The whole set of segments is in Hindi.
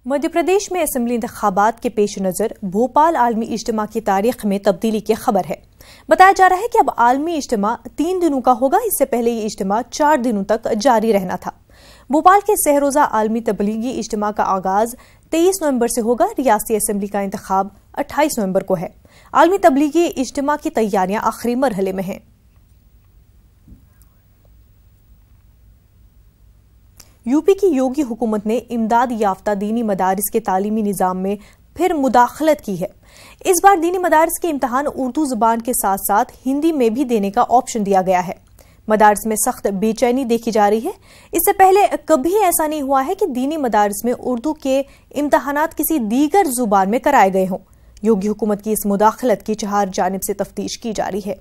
मध्य प्रदेश में असेंबली इंतखाबात के पेश नजर भोपाल आलमी इज्तिमा की तारीख में तब्दीली की खबर है। बताया जा रहा है कि अब आलमी इज्तिमा 3 दिनों का होगा। इससे पहले ये इज्तिमा 4 दिनों तक जारी रहना था। भोपाल के सहरोजा आलमी तब्लीगी इज्तिमा का आगाज 23 नवंबर से होगा। रियासती असेंबली का इंतखाब 28 नवंबर को है। आलमी तब्लीगी इज्तिमा की तैयारियां आखिरी मरहले में हैं। यूपी की योगी हुकूमत ने इमदाद याफ्ता दीनी मदारिस के तालीमी निज़ाम में फिर मुदाखलत की है। इस बार दीनी मदारिस के इम्तहान उर्दू ज़ुबान के साथ साथ हिंदी में भी देने का ऑप्शन दिया गया है। मदारिस में सख्त बेचैनी देखी जा रही है। इससे पहले कभी ऐसा नहीं हुआ है कि दीनी मदारिस में उर्दू के इम्तहानात किसी दीगर ज़ुबान में कराए गए हों। योगी हुकूमत की इस मुदाखलत की चार जानिब से तफ्तीश की जा रही है।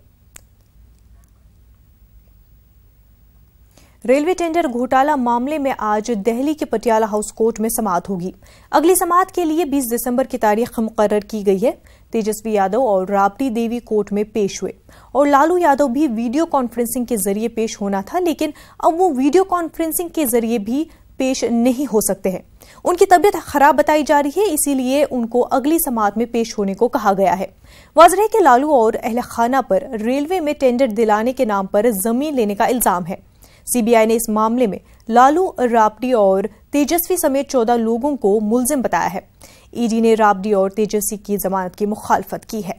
रेलवे टेंडर घोटाला मामले में आज दिल्ली के पटियाला हाउस कोर्ट में समाअत होगी। अगली समाअत के लिए 20 दिसंबर की तारीख मुकर्रर की गई है। तेजस्वी यादव और राबड़ी देवी कोर्ट में पेश हुए और लालू यादव भी वीडियो कॉन्फ्रेंसिंग के जरिए पेश होना था, लेकिन अब वो वीडियो कॉन्फ्रेंसिंग के जरिए भी पेश नहीं हो सकते हैं। उनकी तबीयत खराब बताई जा रही है, इसीलिए उनको अगली समाअत में पेश होने को कहा गया है। वाज़ेह है कि लालू और अहले खाना पर रेलवे में टेंडर दिलाने के नाम पर जमीन लेने का इल्जाम है। सीबीआई ने इस मामले में लालू, राबड़ी और तेजस्वी समेत 14 लोगों को मुल्जिम बताया है। ईडी ने राबड़ी और तेजस्वी की जमानत की मुखालफत की है।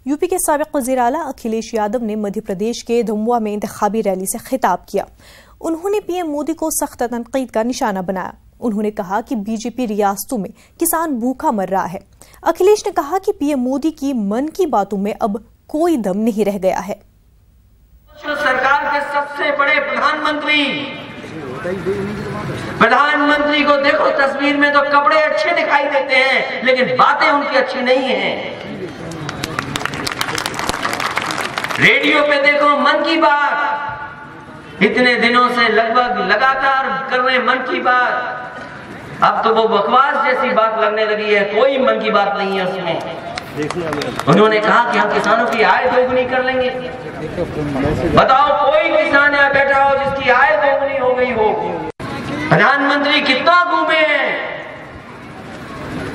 यूपी के साबिक वज़ीर आला अखिलेश यादव ने मध्य प्रदेश के धमुआ में इंतखाबी रैली से खिताब किया। उन्होंने पीएम मोदी को सख्त तनकीद का निशाना बनाया। उन्होंने कहा कि बीजेपी रियासतों में किसान भूखा मर रहा है। अखिलेश ने कहा कि पीएम मोदी की मन की बातों में अब कोई दम नहीं रह गया है। सरकार के सबसे बड़े प्रधानमंत्री को देखो तस्वीर में तो कपड़े अच्छे दिखाई देते हैं, लेकिन बातें उनकी अच्छी नहीं हैं। रेडियो पे देखो मन की बात, इतने दिनों से लगभग लगातार कर रहे मन की बात, अब तो वो बकवास जैसी बात लगने लगी है। कोई मन की बात नहीं है उसमें। उन्होंने कहा कि हम किसानों की आय दोगुनी कर लेंगे। बताओ कोई किसान यहाँ बैठा हो जिसकी आय दोगुनी हो गई हो? प्रधानमंत्री कितना घूमे हैं,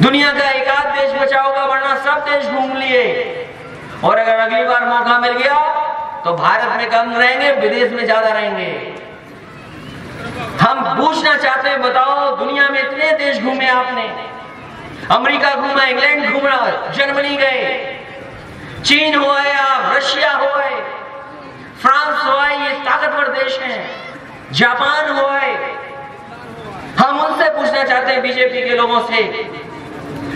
दुनिया का एक आध देश बचा होगा, वरना सब देश घूम लिए। और अगर अगली बार मौका मिल गया तो भारत में कम रहेंगे, विदेश में ज्यादा रहेंगे। हम पूछना चाहते हैं, बताओ दुनिया में इतने देश घूमे आपने, अमेरिका घूमा, इंग्लैंड घूमा, जर्मनी गए, चीन हो आए आप, रशिया हो आए, फ्रांस हो आए, ये ताकतवर देश हैं, जापान हो आए। हम उनसे पूछना चाहते हैं, बीजेपी के लोगों से,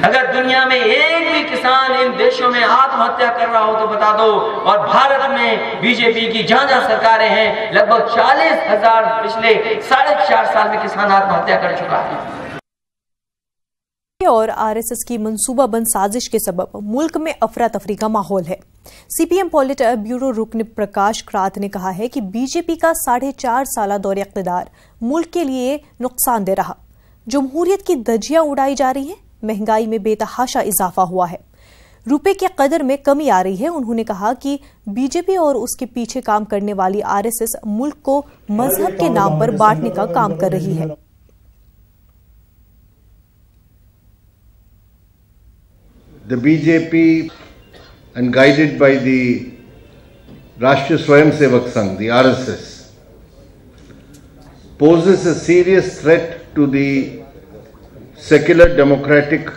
अगर दुनिया में एक भी किसान इन देशों में आत्महत्या कर रहा हो तो बता दो। और भारत में बीजेपी की जहां जहां सरकारें हैं, लगभग 40,000 पिछले 4.5 साल में किसान आत्महत्या कर चुका है। और आरएसएस की मंसूबाबंद साजिश के सबब मुल्क में अफरा तफरी का माहौल है। सीपीएम पॉलिट ब्यूरो रुकन प्रकाश क्रात ने कहा है कि बीजेपी का 4.5 साल दौर इक़्तिदार मुल्क के लिए नुकसानदेह रहा। जमहूरियत की धज्जियां उड़ाई जा रही हैं, महंगाई में बेतहाशा इजाफा हुआ है, रुपए के कदर में कमी आ रही है। उन्होंने कहा कि बीजेपी और उसके पीछे काम करने वाली आरएसएस मुल्क को मजहब के नाम पर बांटने का काम कर रही है। The BJP, and guided by the Rashtriya Swayamsevak Sangh, the RSS, poses a serious threat to the secular democratic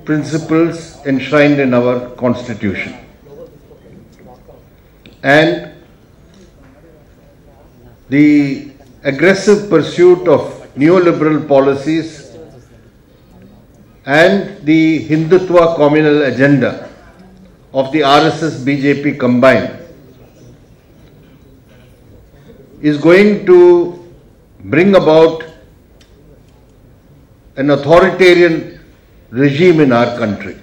principles enshrined in our constitution. And the aggressive pursuit of neoliberal policies and the Hindutva communal agenda of the RSS BJP combined is going to bring about an authoritarian regime in our country.